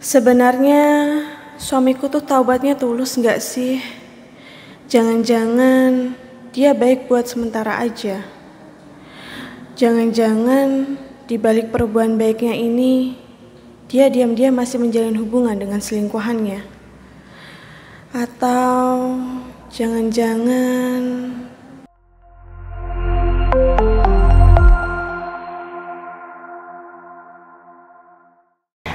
Sebenarnya suamiku tuh taubatnya tulus gak sih? Jangan-jangan dia baik buat sementara aja. Jangan-jangan di balik perbuatan baiknya ini dia diam-diam masih menjalin hubungan dengan selingkuhannya. Atau jangan-jangan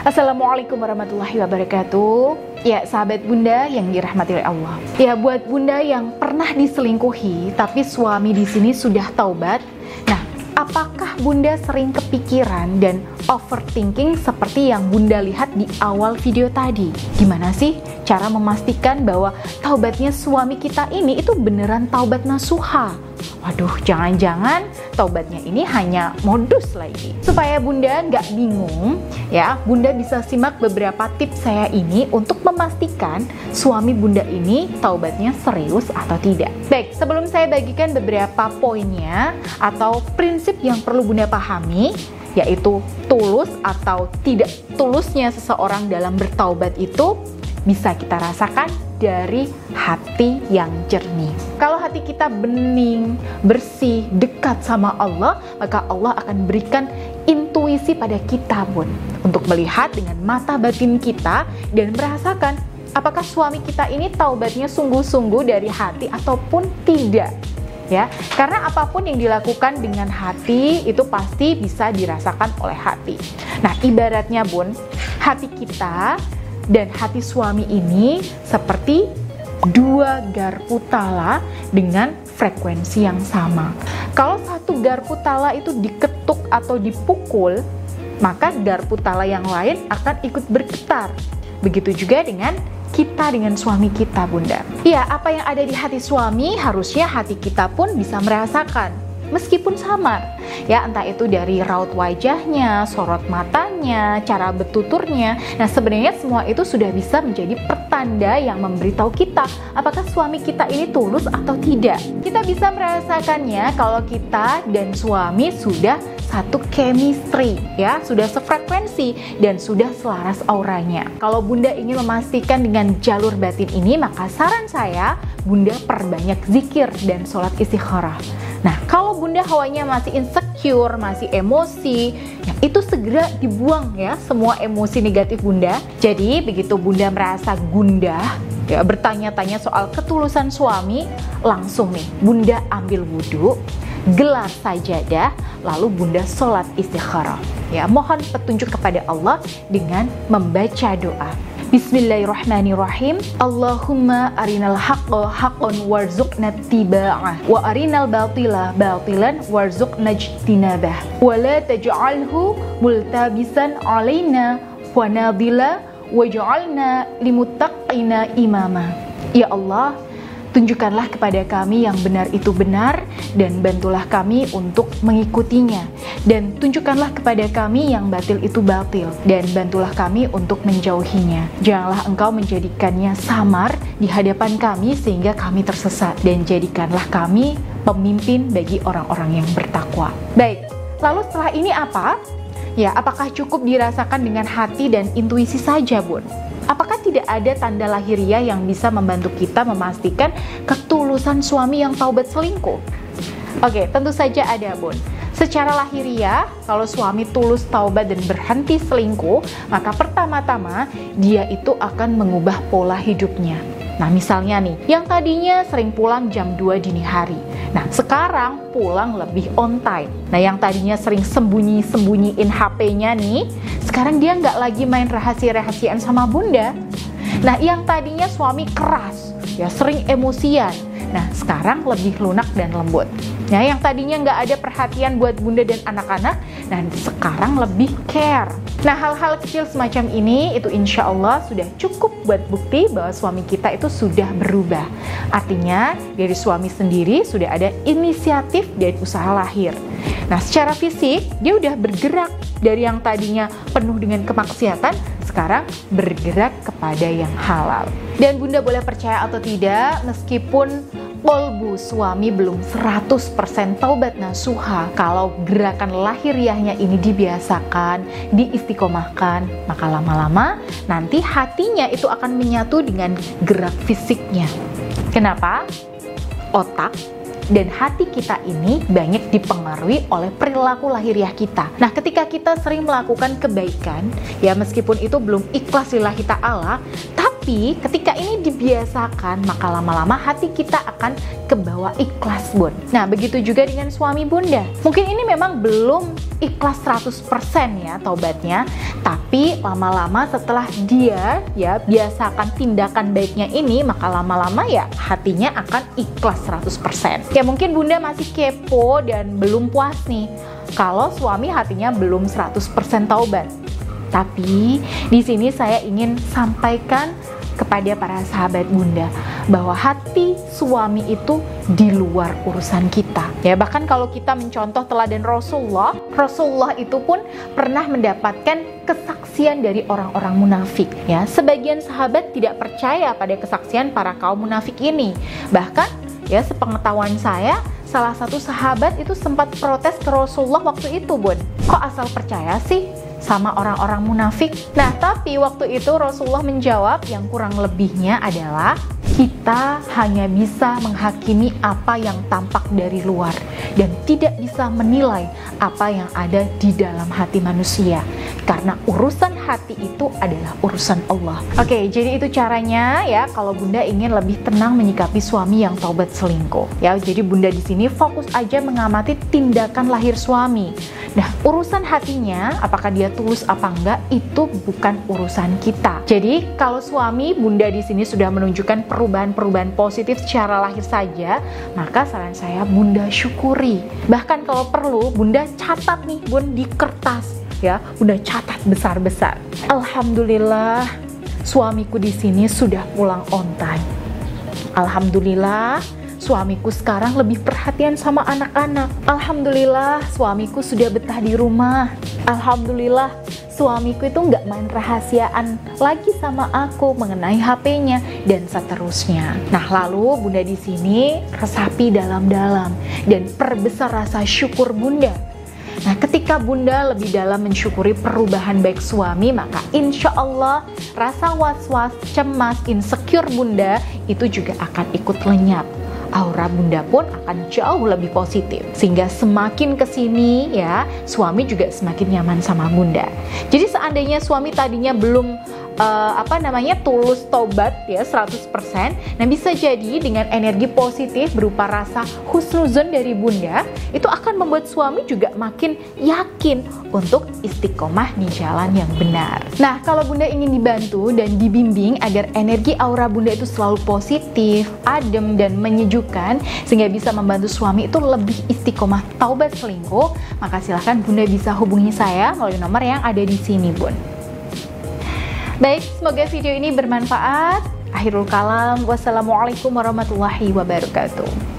Assalamualaikum warahmatullahi wabarakatuh. Ya, sahabat bunda yang dirahmati oleh Allah. Ya, buat bunda yang pernah diselingkuhi tapi suami di sini sudah taubat. Nah, apakah bunda sering kepikiran dan overthinking seperti yang bunda lihat di awal video tadi? Gimana sih cara memastikan bahwa taubatnya suami kita ini itu beneran taubat nasuha? Waduh, jangan-jangan taubatnya ini hanya modus lagi. Supaya bunda nggak bingung, ya, bunda bisa simak beberapa tips saya ini untuk memastikan suami bunda ini taubatnya serius atau tidak. Baik, sebelum saya bagikan beberapa poinnya atau prinsip yang perlu bunda pahami, yaitu tulus atau tidak tulusnya seseorang dalam bertaubat itu bisa kita rasakan dari hati yang jernih. Kalau hati kita bening, bersih, dekat sama Allah, maka Allah akan berikan intuisi pada kita pun untuk melihat dengan mata batin kita dan merasakan apakah suami kita ini taubatnya sungguh-sungguh dari hati ataupun tidak. Ya, karena apapun yang dilakukan dengan hati itu pasti bisa dirasakan oleh hati. Nah, ibaratnya bun, hati kita dan hati suami ini seperti dua garpu tala dengan frekuensi yang sama. Kalau satu garpu tala itu diketuk atau dipukul, maka garpu tala yang lain akan ikut bergetar. Begitu juga dengan kita dengan suami kita, bunda. Ya, apa yang ada di hati suami harusnya hati kita pun bisa merasakan. Meskipun samar, ya, entah itu dari raut wajahnya, sorot matanya, cara bertuturnya. Nah, sebenarnya semua itu sudah bisa menjadi pertanda yang memberitahu kita apakah suami kita ini tulus atau tidak. Kita bisa merasakannya kalau kita dan suami sudah satu chemistry, ya, sudah sefrekuensi dan sudah selaras auranya. Kalau bunda ingin memastikan dengan jalur batin ini, maka saran saya bunda perbanyak zikir dan sholat istikharah. Nah, kalau bunda hawanya masih insecure, masih emosi, ya, itu segera dibuang ya semua emosi negatif bunda. Jadi begitu bunda merasa gundah, ya, bertanya-tanya soal ketulusan suami, langsung nih bunda ambil wudhu, gelar sajadah, lalu bunda sholat istikharah. Ya, mohon petunjuk kepada Allah dengan membaca doa. Bismillahirrahmanirrahim. Allahumma arinal haqqa haqqan warzuqna ittiba'ah wa arinal batila batilan warzuqna ijtinabah wa la taj'alhu multabisan alaina wa nadila waj'alna limuttaqina imama. Ya Allah, tunjukkanlah kepada kami yang benar itu benar dan bantulah kami untuk mengikutinya, dan tunjukkanlah kepada kami yang batil itu batil dan bantulah kami untuk menjauhinya. Janganlah engkau menjadikannya samar di hadapan kami sehingga kami tersesat, dan jadikanlah kami pemimpin bagi orang-orang yang bertakwa. Baik, lalu setelah ini apa? Ya, apakah cukup dirasakan dengan hati dan intuisi saja, bun? Apakah tidak ada tanda lahiriah yang bisa membantu kita memastikan ketulusan suami yang taubat selingkuh? Oke, tentu saja ada, bun. Secara lahiriah, kalau suami tulus taubat dan berhenti selingkuh, maka pertama-tama dia itu akan mengubah pola hidupnya. Nah, misalnya nih, yang tadinya sering pulang jam 2 dini hari, nah sekarang pulang lebih on time. Nah, yang tadinya sering sembunyi-sembunyiin HP-nya nih, sekarang dia nggak lagi main rahasia-rahasiaan sama bunda. Nah, yang tadinya suami keras, ya sering emosian, nah sekarang lebih lunak dan lembut. Nah, yang tadinya nggak ada perhatian buat bunda dan anak-anak, nah sekarang lebih care. Nah, hal-hal kecil semacam ini itu insya Allah sudah cukup buat bukti bahwa suami kita itu sudah berubah. Artinya dari suami sendiri sudah ada inisiatif dan usaha lahir. Nah, secara fisik dia udah bergerak dari yang tadinya penuh dengan kemaksiatan, sekarang bergerak kepada yang halal. Dan bunda boleh percaya atau tidak, meskipun kolbu suami belum 100% taubat nasuha, kalau gerakan lahiriahnya ini dibiasakan, diistiqomahkan, maka lama-lama nanti hatinya itu akan menyatu dengan gerak fisiknya. Kenapa? Otak dan hati kita ini banyak dipengaruhi oleh perilaku lahiriah kita. Nah, ketika kita sering melakukan kebaikan, ya meskipun itu belum ikhlas lillahi ta'ala, tapi ketika ini dibiasakan, maka lama-lama hati kita akan kebawa ikhlas, Bun. Nah, begitu juga dengan suami Bunda. Mungkin ini memang belum ikhlas 100% ya taubatnya, tapi lama-lama setelah dia ya biasakan tindakan baiknya ini, maka lama-lama ya hatinya akan ikhlas 100%. Ya mungkin Bunda masih kepo dan belum puas nih kalau suami hatinya belum 100% taubat. Tapi di sini saya ingin sampaikan kepada para sahabat Bunda bahwa hati suami itu di luar urusan kita. Ya, bahkan kalau kita mencontoh teladan Rasulullah itu pun pernah mendapatkan kesaksian dari orang-orang munafik. Ya, sebagian sahabat tidak percaya pada kesaksian para kaum munafik ini. Bahkan ya sepengetahuan saya, salah satu sahabat itu sempat protes ke Rasulullah waktu itu, Bun. Kok asal percaya sih sama orang-orang munafik? Nah, tapi waktu itu Rasulullah menjawab yang kurang lebihnya adalah kita hanya bisa menghakimi apa yang tampak dari luar dan tidak bisa menilai apa yang ada di dalam hati manusia, karena urusan hati itu adalah urusan Allah. Oke, jadi itu caranya ya kalau Bunda ingin lebih tenang menyikapi suami yang taubat selingkuh. Ya, jadi Bunda di sini fokus aja mengamati tindakan lahir suami. Nah, urusan hatinya, apakah dia tulus apa enggak, itu bukan urusan kita. Jadi, kalau suami Bunda di sini sudah menunjukkan perubahan-perubahan positif secara lahir saja, maka saran saya Bunda syukuri. Bahkan kalau perlu, Bunda catat nih, Bun, di kertas. Ya, Bunda catat besar-besar. Alhamdulillah, suamiku di sini sudah pulang on time. Alhamdulillah, suamiku sekarang lebih perhatian sama anak-anak. Alhamdulillah, suamiku sudah betah di rumah. Alhamdulillah, suamiku itu nggak main rahasiaan lagi sama aku mengenai HP-nya dan seterusnya. Nah, lalu Bunda di sini resapi dalam-dalam dan perbesar rasa syukur Bunda. Nah, ketika Bunda lebih dalam mensyukuri perubahan baik suami, maka insya Allah rasa was-was, cemas, insecure Bunda itu juga akan ikut lenyap. Aura Bunda pun akan jauh lebih positif, sehingga semakin kesini ya suami juga semakin nyaman sama Bunda. Jadi seandainya suami tadinya belum tulus taubat ya 100%, nah bisa jadi dengan energi positif berupa rasa husnuzon dari Bunda itu akan membuat suami juga makin yakin untuk istiqomah di jalan yang benar. Nah, kalau Bunda ingin dibantu dan dibimbing agar energi aura Bunda itu selalu positif, adem dan menyejukkan sehingga bisa membantu suami itu lebih istiqomah taubat selingkuh, maka silahkan Bunda bisa hubungi saya melalui nomor yang ada di sini, Bun. Baik, semoga video ini bermanfaat. Akhirul kalam, wassalamualaikum warahmatullahi wabarakatuh.